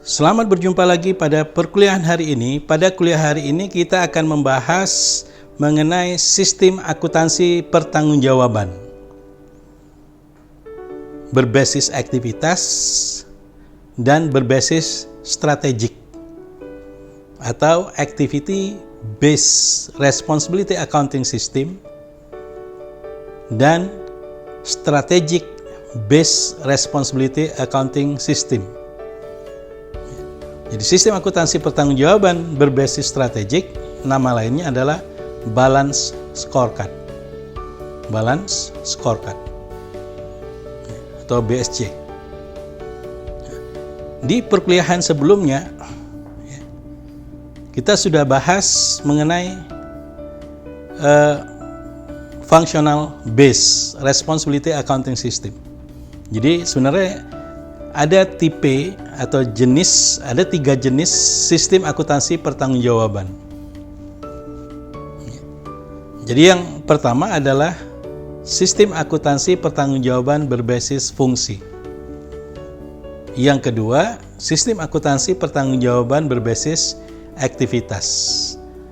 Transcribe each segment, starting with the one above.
Selamat berjumpa lagi pada perkuliahan hari ini. Pada kuliah hari ini kita akan membahas mengenai sistem akuntansi pertanggungjawaban berbasis aktivitas dan berbasis strategik atau Activity Based Responsibility Accounting System dan Strategic Based Responsibility Accounting System. Jadi sistem akuntansi pertanggungjawaban berbasis strategik, nama lainnya adalah Balance Scorecard. Balance Scorecard atau BSC. Di perkuliahan sebelumnya kita sudah bahas mengenai Functional Based Responsibility Accounting System. Jadi sebenarnya ada tipe atau jenis, ada 3 jenis sistem akuntansi pertanggungjawaban. Jadi yang pertama adalah sistem akuntansi pertanggungjawaban berbasis fungsi. Yang kedua, sistem akuntansi pertanggungjawaban berbasis aktivitas.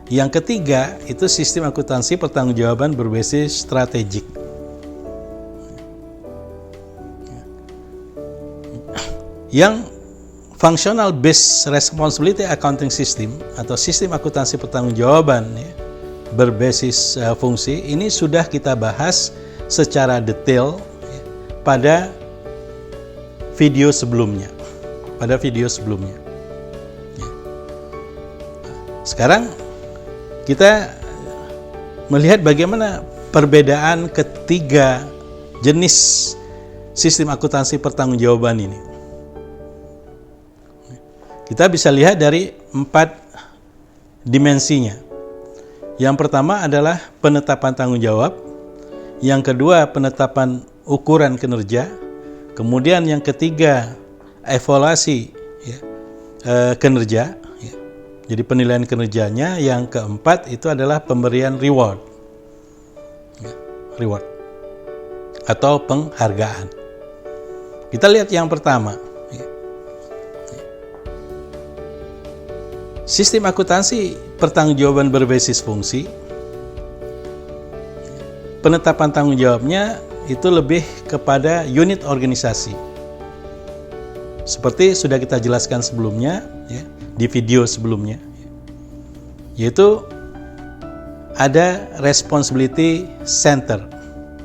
Yang ketiga, itu sistem akuntansi pertanggungjawaban berbasis strategik. Yang Functional Based Responsibility Accounting System atau sistem akuntansi pertanggungjawaban berbasis fungsi ini sudah kita bahas secara detail pada video sebelumnya. Sekarang kita melihat bagaimana perbedaan ketiga jenis sistem akuntansi pertanggungjawaban ini. Kita bisa lihat dari 4 dimensinya. Yang pertama adalah penetapan tanggung jawab, yang kedua penetapan ukuran kinerja, kemudian yang ketiga evaluasi kinerja, jadi penilaian kinerjanya, yang keempat itu adalah pemberian reward atau penghargaan. Kita lihat yang pertama. Sistem akuntansi pertanggungjawaban berbasis fungsi, penetapan tanggung jawabnya itu lebih kepada unit organisasi. Seperti sudah kita jelaskan sebelumnya, di video sebelumnya, yaitu ada responsibility center.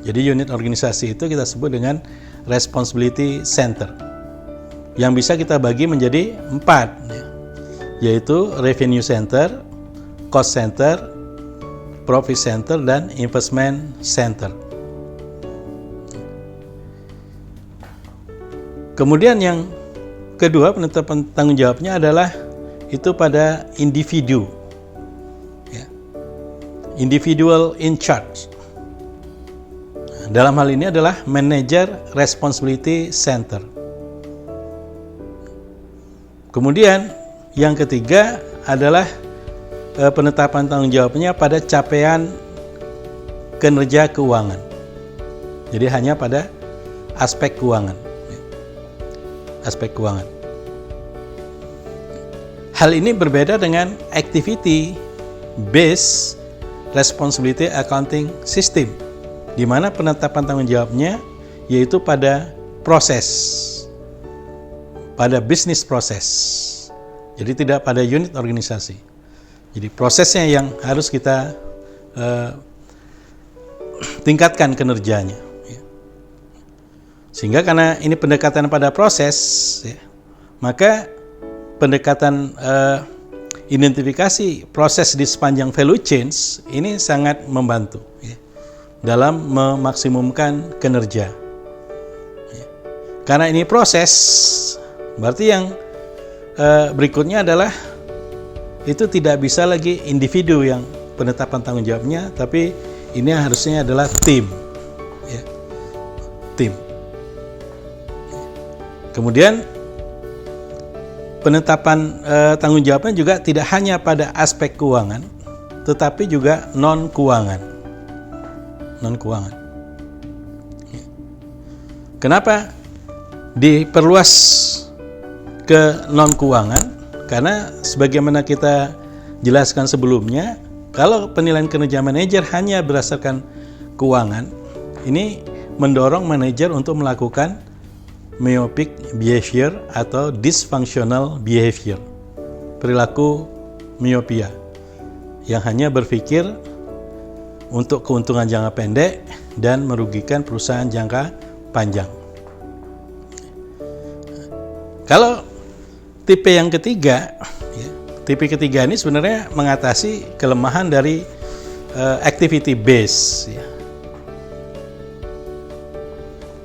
Jadi unit organisasi itu kita sebut dengan responsibility center, yang bisa kita bagi menjadi 4, yaitu revenue center, cost center, profit center, dan investment center. Kemudian yang kedua, penetapan tanggung jawabnya adalah itu pada individu, individual in charge. Dalam hal ini adalah manager responsibility center. Kemudian yang ketiga adalah penetapan tanggung jawabnya pada capaian kinerja keuangan. Jadi hanya pada aspek keuangan. Hal ini berbeda dengan Activity Based Responsibility Accounting System, di mana penetapan tanggung jawabnya yaitu pada proses, pada bisnis proses. Jadi tidak pada unit organisasi. Jadi prosesnya yang harus kita tingkatkan kinerjanya. Sehingga karena ini pendekatan pada proses, maka pendekatan identifikasi proses di sepanjang value chain ini sangat membantu dalam memaksimumkan kinerja. Karena ini proses, berarti yang berikutnya adalah itu tidak bisa lagi individu yang penetapan tanggung jawabnya, tapi ini harusnya adalah tim. Kemudian penetapan tanggung jawabnya juga tidak hanya pada aspek keuangan, tetapi juga non keuangan. Kenapa diperluas ke non keuangan, karena sebagaimana kita jelaskan sebelumnya, kalau penilaian kinerja manajer hanya berdasarkan keuangan, ini mendorong manajer untuk melakukan myopic behavior atau dysfunctional behavior, perilaku miopia, yang hanya berpikir untuk keuntungan jangka pendek dan merugikan perusahaan jangka panjang. Kalau tipe yang ketiga, tipe ketiga ini sebenarnya mengatasi kelemahan dari activity base,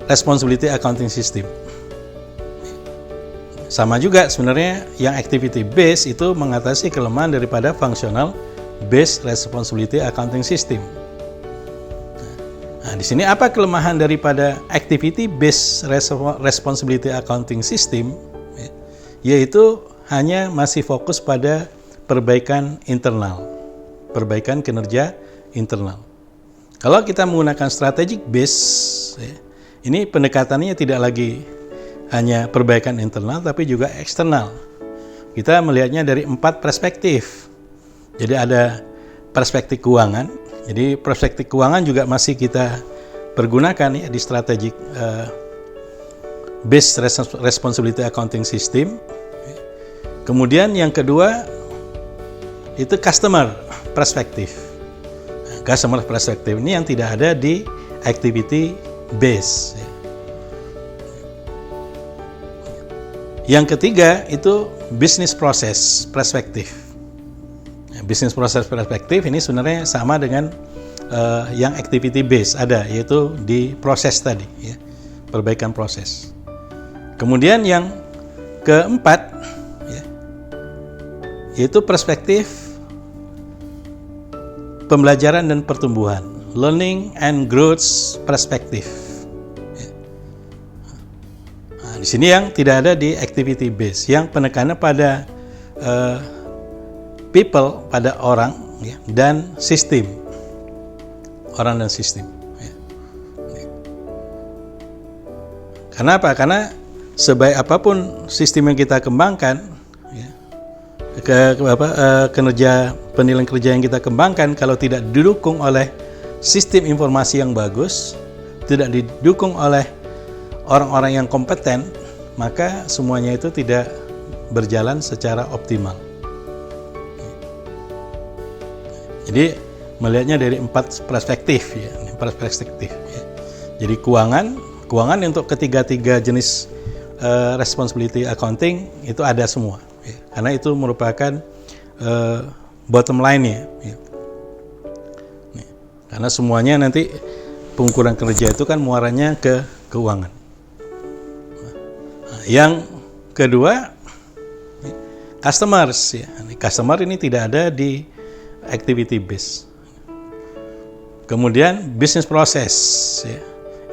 responsibility accounting system. Sama juga sebenarnya yang activity base itu mengatasi kelemahan daripada functional based responsibility accounting system. Nah, di sini apa kelemahan daripada activity based responsibility accounting system? Yaitu hanya masih fokus pada perbaikan internal, perbaikan kinerja internal. Kalau kita menggunakan strategic base, ini pendekatannya tidak lagi hanya perbaikan internal, tapi juga eksternal. Kita melihatnya dari 4 perspektif. Jadi ada perspektif keuangan. Jadi perspektif keuangan juga masih kita pergunakan di strategic based responsibility accounting system. Kemudian yang kedua itu customer perspektif. Customer perspektif ini yang tidak ada di activity base. Yang ketiga itu business process perspektif. Business process perspektif ini sebenarnya sama dengan yang activity base ada, yaitu di proses tadi, perbaikan proses. Kemudian yang keempat yaitu perspektif pembelajaran dan pertumbuhan, learning and growth perspektif. Nah, di sini yang tidak ada di activity base, yang penekanan pada people, pada orang dan sistem, orang dan sistem. Karena apa? Karena sebaik apapun sistem yang kita kembangkan, kinerja penilaian kerja yang kita kembangkan, kalau tidak didukung oleh sistem informasi yang bagus, tidak didukung oleh orang-orang yang kompeten, maka semuanya itu tidak berjalan secara optimal. Jadi melihatnya dari 4 perspektif, Jadi keuangan untuk ketiga jenis responsibility accounting itu ada semua. Karena itu merupakan bottom line-nya. Karena semuanya nanti pengukuran kerja itu kan muaranya ke keuangan. Yang kedua, customers. Customer ini tidak ada di activity base. Kemudian business process.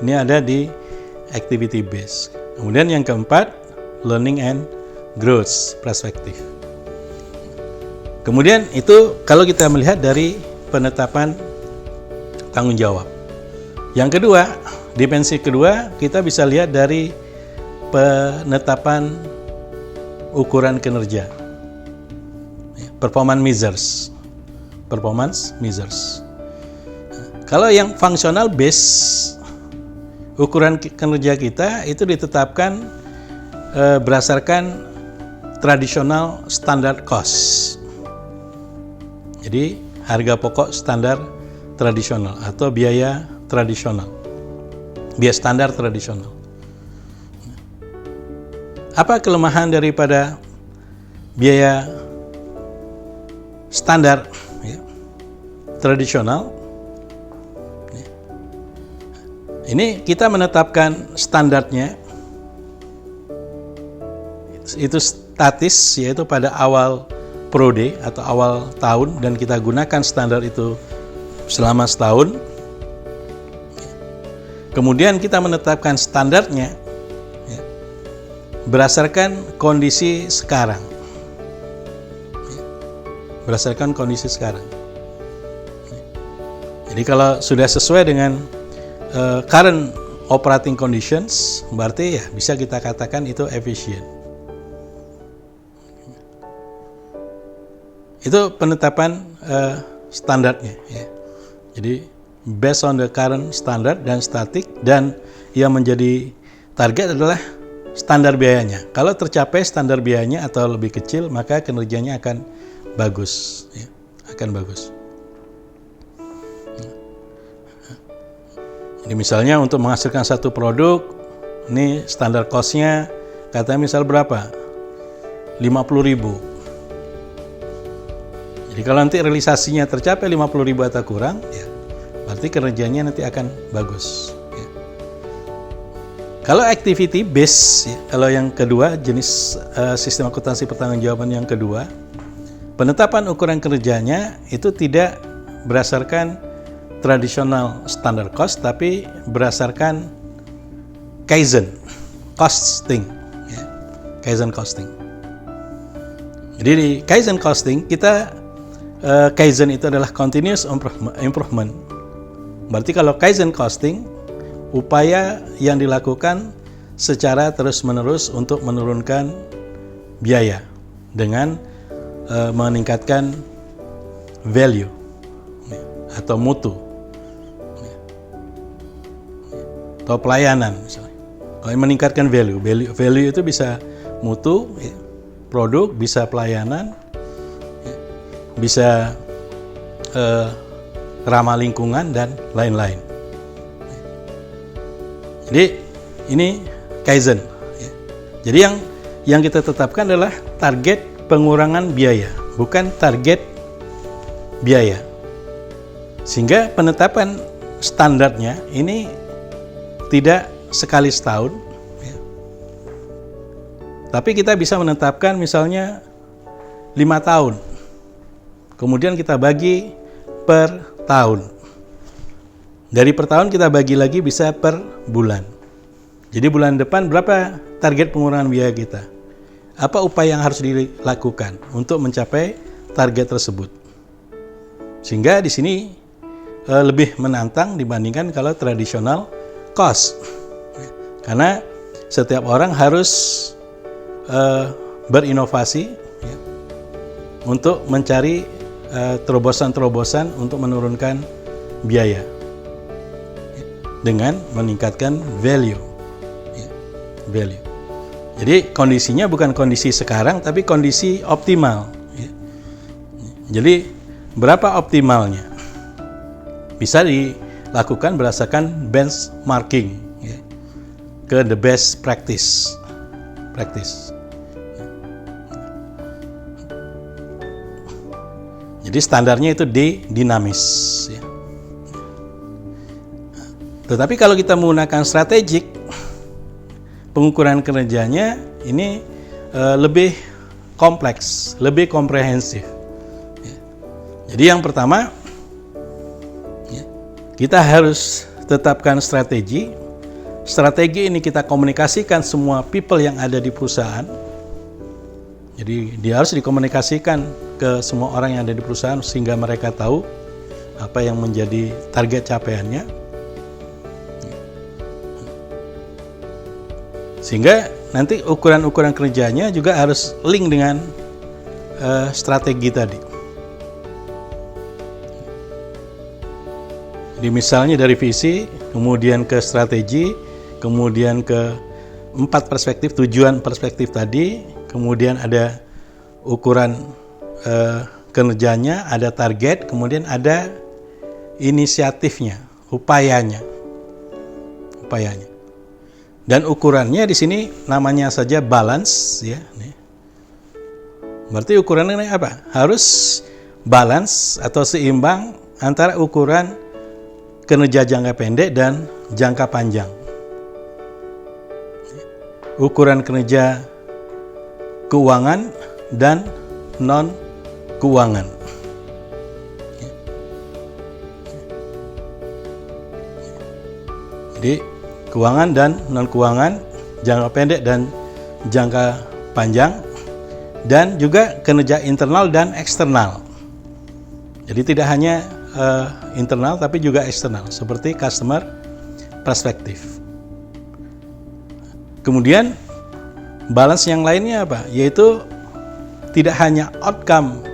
Ini ada di activity base. Kemudian yang keempat, learning and growth perspektif. Kemudian itu kalau kita melihat dari penetapan tanggung jawab. Yang kedua, dimensi kedua kita bisa lihat dari penetapan ukuran kinerja, performance measures. Kalau yang functional base, ukuran kinerja kita itu ditetapkan berdasarkan traditional standard cost. Jadi harga pokok standar tradisional atau biaya tradisional, biaya standar tradisional. Apa kelemahan daripada biaya standar tradisional? Ini kita menetapkan standarnya itu statis, yaitu pada awal prode atau awal tahun, dan kita gunakan standar itu selama setahun. Kemudian kita menetapkan standarnya berdasarkan kondisi sekarang. Jadi kalau sudah sesuai dengan current operating conditions, berarti ya bisa kita katakan itu efisien. Itu penetapan standarnya ya. Jadi based on the current standard dan statik, dan yang menjadi target adalah standar biayanya. Kalau tercapai standar biayanya atau lebih kecil, maka kinerjanya akan bagus ya, akan bagus. Jadi misalnya untuk menghasilkan satu produk, ini standar cost-nya katanya misal berapa? 50.000. Jadi kalau nanti realisasinya tercapai 50.000 atau kurang, ya, berarti kinerjanya nanti akan bagus. Ya. Kalau activity base, ya, kalau yang kedua jenis sistem akuntansi pertanggungjawaban yang kedua, penetapan ukuran kerjanya itu tidak berdasarkan tradisional standard cost, tapi berdasarkan Kaizen costing. Ya. Kaizen costing. Jadi di Kaizen costing kita Kaizen itu adalah continuous improvement. Berarti kalau Kaizen costing, upaya yang dilakukan secara terus-menerus untuk menurunkan biaya dengan meningkatkan value atau mutu atau pelayanan misalnya. Kalau meningkatkan value itu bisa mutu, produk, bisa pelayanan, bisa ramah lingkungan dan lain-lain. Jadi ini Kaizen. Jadi yang kita tetapkan adalah target pengurangan biaya, bukan target biaya. Sehingga penetapan standarnya ini tidak sekali setahun, ya. Tapi kita bisa menetapkan misalnya 5 tahun. Kemudian kita bagi per tahun. Dari per tahun kita bagi lagi bisa per bulan. Jadi bulan depan berapa target pengurangan biaya kita? Apa upaya yang harus dilakukan untuk mencapai target tersebut? Sehingga di sini lebih menantang dibandingkan kalau tradisional cost. Karena setiap orang harus berinovasi ya, untuk mencari terobosan-terobosan untuk menurunkan biaya dengan meningkatkan value. Jadi kondisinya bukan kondisi sekarang, tapi kondisi optimal. Jadi berapa optimalnya? Bisa dilakukan berdasarkan benchmarking ke the best practice. Jadi standarnya itu dinamis. Ya. Tetapi kalau kita menggunakan strategik, pengukuran kinerjanya ini lebih kompleks, lebih komprehensif. Ya. Jadi yang pertama, ya, kita harus tetapkan strategi. Strategi ini kita komunikasikan semua people yang ada di perusahaan. Jadi dia harus dikomunikasikan ke semua orang yang ada di perusahaan sehingga mereka tahu apa yang menjadi target capaiannya. Sehingga nanti ukuran-ukuran kerjanya juga harus link dengan strategi tadi. Jadi misalnya dari visi, kemudian ke strategi, kemudian ke 4 perspektif, tujuan perspektif tadi, kemudian ada ukuran kinerjanya, ada target, kemudian ada inisiatifnya, upayanya. Dan ukurannya di sini namanya saja balance, ya. Berarti ukurannya apa? Harus balance atau seimbang antara ukuran kinerja jangka pendek dan jangka panjang. Ukuran kinerja keuangan dan non keuangan. Jadi keuangan dan non keuangan, jangka pendek dan jangka panjang, dan juga kinerja internal dan eksternal. Jadi tidak hanya internal tapi juga eksternal, seperti customer perspektif. Kemudian balance yang lainnya apa? Yaitu tidak hanya outcome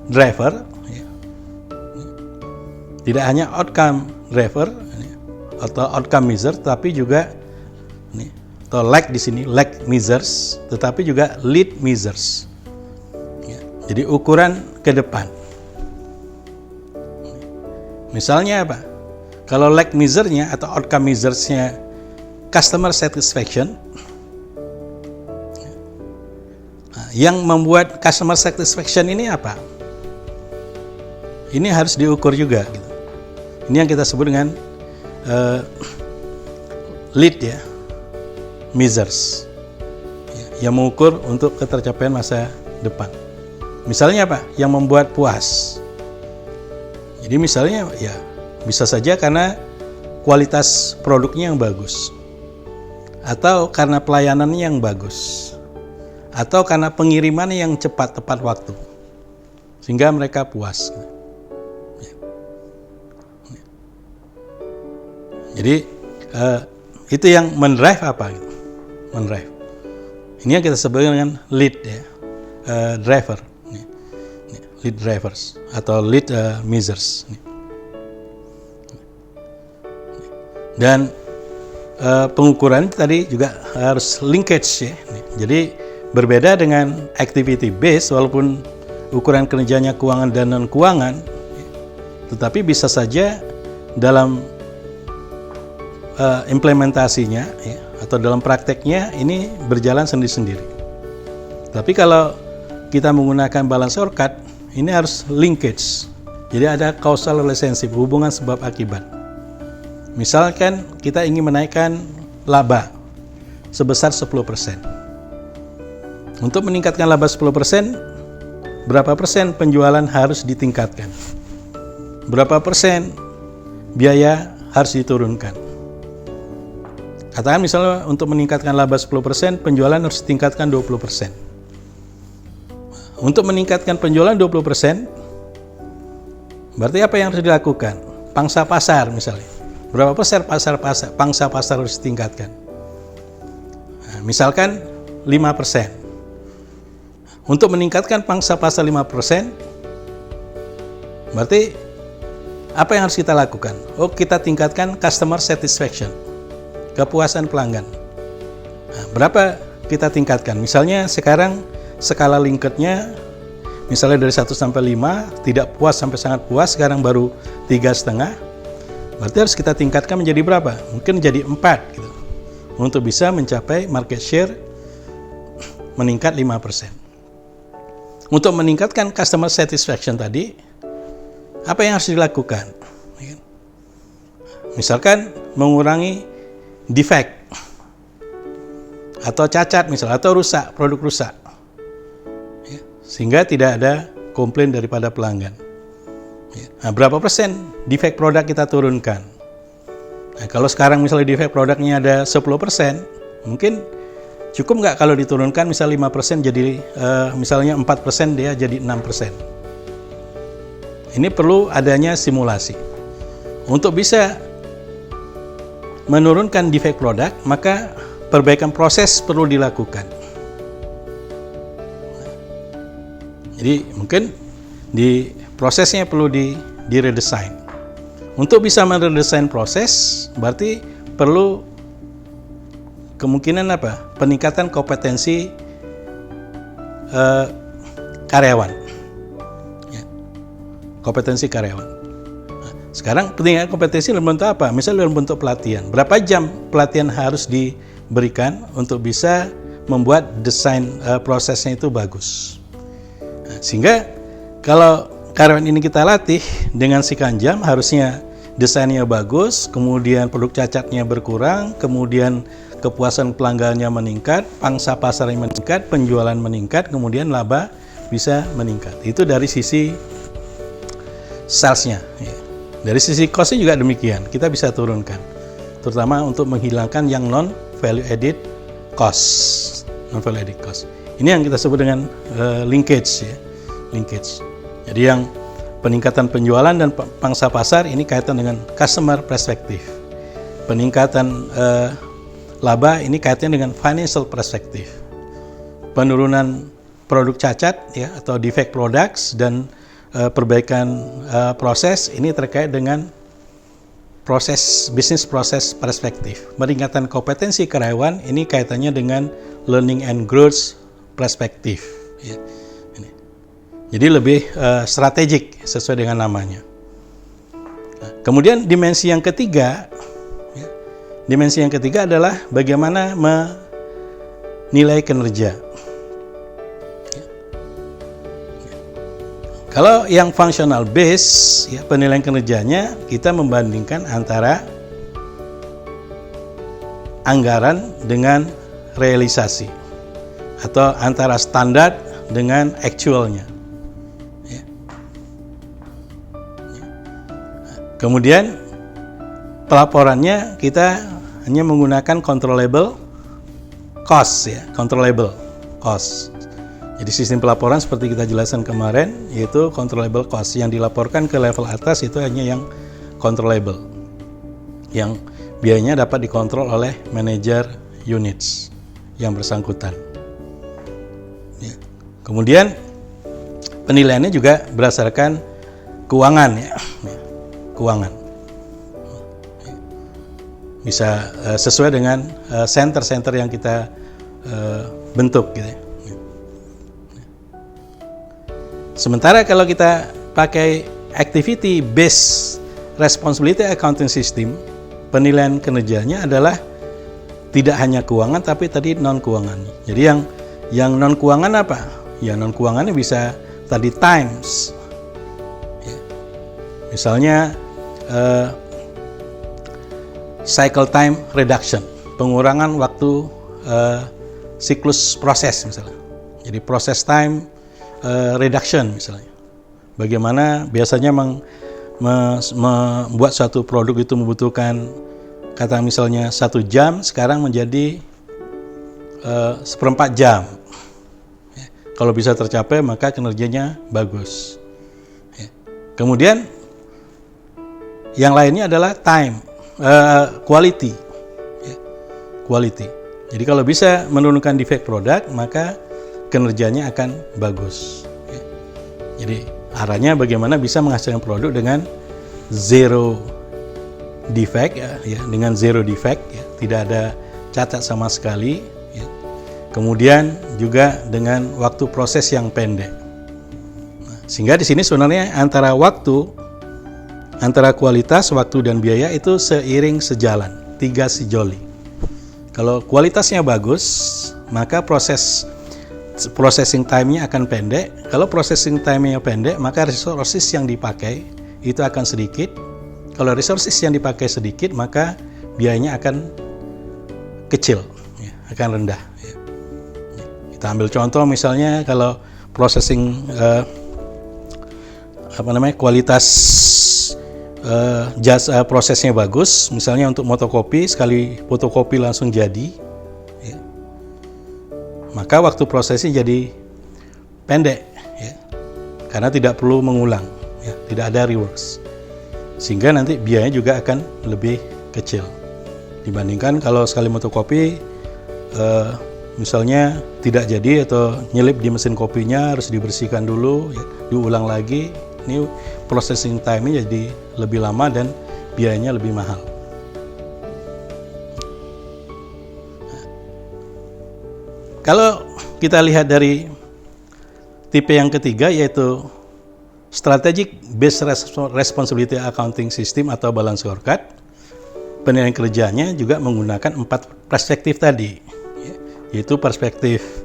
driver, ya. Tidak hanya outcome driver atau outcome measure, tapi juga atau lag di sini, lag measures, tetapi juga lead measures. Ya, jadi ukuran ke depan. Misalnya apa? Kalau lag measure-nya atau outcome measures-nya customer satisfaction, yang membuat customer satisfaction ini apa? Ini harus diukur juga. Gitu. Ini yang kita sebut dengan lead ya. Measures yang mengukur untuk ketercapaian masa depan. Misalnya apa? Yang membuat puas. Jadi misalnya ya bisa saja karena kualitas produknya yang bagus, atau karena pelayanannya yang bagus, atau karena pengirimannya yang cepat tepat waktu, sehingga mereka puas. Jadi itu yang mendrive apa? Gitu. Mendrive. Ini yang kita sebut dengan lead ya, driver, lead drivers atau lead measures. Dan pengukuran tadi juga harus linkage ya. Jadi berbeda dengan activity based, walaupun ukuran kerjanya keuangan dan non keuangan, tetapi bisa saja dalam implementasinya ya, atau dalam prakteknya ini berjalan sendiri-sendiri. Tapi kalau kita menggunakan balance scorecard, ini harus linkage. Jadi ada causal relationship, hubungan sebab akibat. Misalkan kita ingin menaikkan laba sebesar 10%. Untuk meningkatkan laba 10%, berapa persen penjualan harus ditingkatkan? Berapa persen biaya harus diturunkan? Katakan misalnya untuk meningkatkan laba 10%, penjualan harus ditingkatkan 20%. Untuk meningkatkan penjualan 20%, berarti apa yang harus dilakukan? Pangsa pasar misalnya. Berapa persen pangsa pasar harus ditingkatkan? Nah, misalkan 5%. Untuk meningkatkan pangsa pasar 5%, berarti apa yang harus kita lakukan? Oh, kita tingkatkan customer satisfaction, kepuasan pelanggan. Nah, berapa kita tingkatkan? Misalnya sekarang skala Likert-nya misalnya dari 1 sampai 5, tidak puas sampai sangat puas, sekarang baru 3,5. Berarti harus kita tingkatkan menjadi berapa? Mungkin jadi 4 gitu. Untuk bisa mencapai market share meningkat 5%. Untuk meningkatkan customer satisfaction tadi, apa yang harus dilakukan? Misalkan mengurangi defect atau cacat misalnya, atau rusak, produk rusak, ya, sehingga tidak ada komplain daripada pelanggan. Nah, berapa persen defect produk kita turunkan? Nah, kalau sekarang misalnya defect produknya ada 10%, mungkin cukup nggak kalau diturunkan misalnya 5% jadi misalnya 4% dia jadi 6%. Ini perlu adanya simulasi. Untuk bisa menurunkan defect produk, maka perbaikan proses perlu dilakukan. Jadi mungkin di prosesnya perlu diredesain. Untuk bisa meredesain proses, berarti perlu kemungkinan apa? Peningkatan kompetensi karyawan. Ya. Kompetensi karyawan. Sekarang pentingnya kompetensi dalam bentuk apa? Misalnya dalam bentuk pelatihan. Berapa jam pelatihan harus diberikan untuk bisa membuat desain prosesnya itu bagus. Nah, sehingga kalau karyawan ini kita latih dengan sekian jam, harusnya desainnya bagus, kemudian produk cacatnya berkurang, kemudian kepuasan pelanggannya meningkat, pangsa pasarnya meningkat, penjualan meningkat, kemudian laba bisa meningkat. Itu dari sisi sales-nya. Ya. Dari sisi cost-nya juga demikian, kita bisa turunkan, terutama untuk menghilangkan yang non-value added cost. Non-value added cost. Ini yang kita sebut dengan linkage, ya. Linkage. Jadi yang peningkatan penjualan dan pangsa pasar ini kaitan dengan customer perspective. Peningkatan laba ini kaitannya dengan financial perspective. Penurunan produk cacat ya atau defect products dan perbaikan proses ini terkait dengan bisnis proses perspektif. Meningkatkan kompetensi karyawan ini kaitannya dengan learning and growth perspektif. Ya. Ini. Jadi lebih strategik sesuai dengan namanya. Nah, kemudian dimensi yang ketiga adalah bagaimana menilai kinerja. Kalau yang functional base, ya, penilaian kinerjanya kita membandingkan antara anggaran dengan realisasi atau antara standar dengan actualnya. Ya. Kemudian pelaporannya kita hanya menggunakan controllable cost, ya, controllable cost. Jadi sistem pelaporan seperti kita jelaskan kemarin, yaitu controllable cost. Yang dilaporkan ke level atas itu hanya yang controllable, yang biayanya dapat dikontrol oleh manajer units yang bersangkutan. Ya. Kemudian penilaiannya juga berdasarkan keuangan, ya. Keuangan. Bisa sesuai dengan center-center yang kita bentuk, gitu ya. Sementara kalau kita pakai activity based responsibility accounting system, penilaian kinerjanya adalah tidak hanya keuangan tapi tadi non keuangan. Jadi yang non keuangan apa? Ya non keuangannya bisa tadi times. Ya. Misalnya cycle time reduction, pengurangan waktu siklus proses misalnya. Jadi process time reduction misalnya. Bagaimana biasanya membuat suatu produk itu membutuhkan kata misalnya 1 jam, sekarang menjadi 1/4 jam. Ya. Kalau bisa tercapai maka kinerjanya bagus. Ya. Kemudian yang lainnya adalah time, quality. Ya. Quality. Jadi kalau bisa menurunkan defect produk maka kinerjanya akan bagus. Ya. Jadi arahnya bagaimana bisa menghasilkan produk dengan zero defect, ya, dengan zero defect, ya, tidak ada cacat sama sekali. Ya. Kemudian juga dengan waktu proses yang pendek. Nah, sehingga di sini sebenarnya antara kualitas, waktu dan biaya itu seiring sejalan, 3 sejoli. Kalau kualitasnya bagus, maka processing time-nya akan pendek. Kalau processing time-nya pendek, maka resources yang dipakai itu akan sedikit. Kalau resources yang dipakai sedikit, maka biayanya akan kecil, ya, akan rendah. Ya. Kita ambil contoh misalnya kalau processing kualitas prosesnya bagus, misalnya untuk fotokopi, sekali fotokopi langsung jadi. Maka waktu prosesnya jadi pendek, ya, karena tidak perlu mengulang, ya, tidak ada reworks, sehingga nanti biayanya juga akan lebih kecil dibandingkan kalau sekali fotokopi misalnya tidak jadi atau nyelip di mesin kopinya harus dibersihkan dulu, ya, diulang lagi. Ini processing time-nya jadi lebih lama dan biayanya lebih mahal. Kalau kita lihat dari tipe yang ketiga yaitu Strategic Based Responsibility Accounting System atau balance scorecard, penilaian kerjanya juga menggunakan 4 perspektif tadi, yaitu perspektif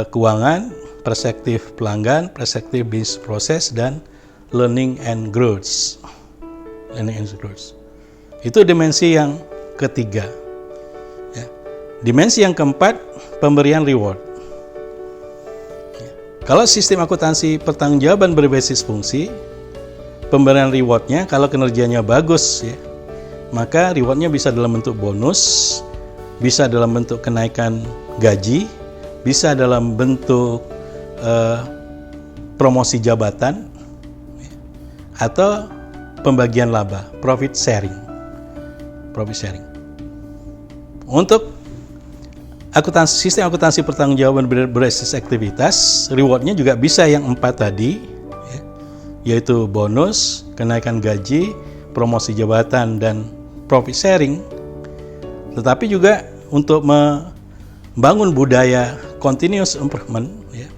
keuangan, perspektif pelanggan, perspektif business process, dan learning and growth. Itu dimensi yang ketiga. Dimensi yang keempat, pemberian reward. Kalau sistem akuntansi pertanggungjawaban berbasis fungsi, pemberian rewardnya kalau kinerjanya bagus, ya, maka rewardnya bisa dalam bentuk bonus, bisa dalam bentuk kenaikan gaji, bisa dalam bentuk promosi jabatan, ya, atau pembagian laba, profit sharing. Untuk sistem akuntansi pertanggungjawaban berbasis aktivitas, rewardnya juga bisa yang 4 tadi, ya. yaitu bonus, kenaikan gaji, promosi jabatan, dan profit sharing. Tetapi juga untuk membangun budaya continuous improvement, ya,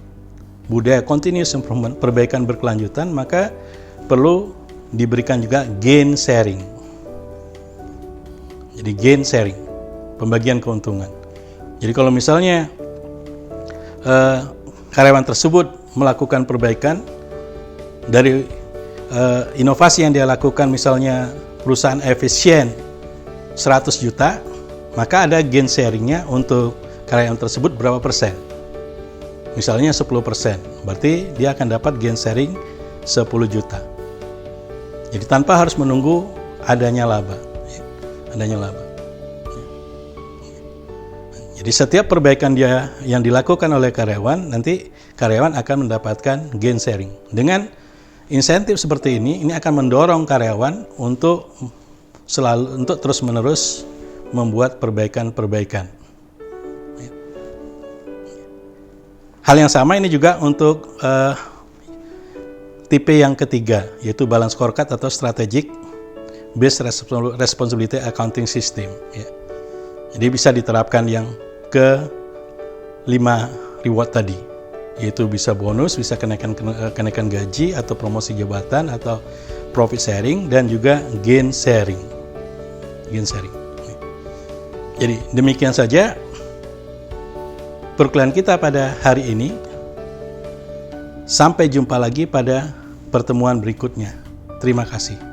budaya continuous improvement, perbaikan berkelanjutan, maka perlu diberikan juga gain sharing. Jadi gain sharing, pembagian keuntungan. Jadi kalau misalnya karyawan tersebut melakukan perbaikan dari inovasi yang dia lakukan, misalnya perusahaan efisien 100 juta, maka ada gain sharingnya untuk karyawan tersebut berapa persen. Misalnya 10%, berarti dia akan dapat gain sharing 10 juta. Jadi tanpa harus menunggu adanya laba. Jadi setiap perbaikan dia yang dilakukan oleh karyawan, nanti karyawan akan mendapatkan gain sharing. Dengan insentif seperti ini akan mendorong karyawan untuk terus-menerus membuat perbaikan-perbaikan. Hal yang sama ini juga untuk tipe yang ketiga, yaitu balance scorecard atau strategic based responsibility accounting system. Ya. Jadi bisa diterapkan yang ke 5 reward tadi, yaitu bisa bonus, bisa kenaikan gaji atau promosi jabatan atau profit sharing, dan juga gain sharing. Jadi demikian saja perkuliahan kita pada hari ini. Sampai jumpa lagi pada pertemuan berikutnya. Terima kasih.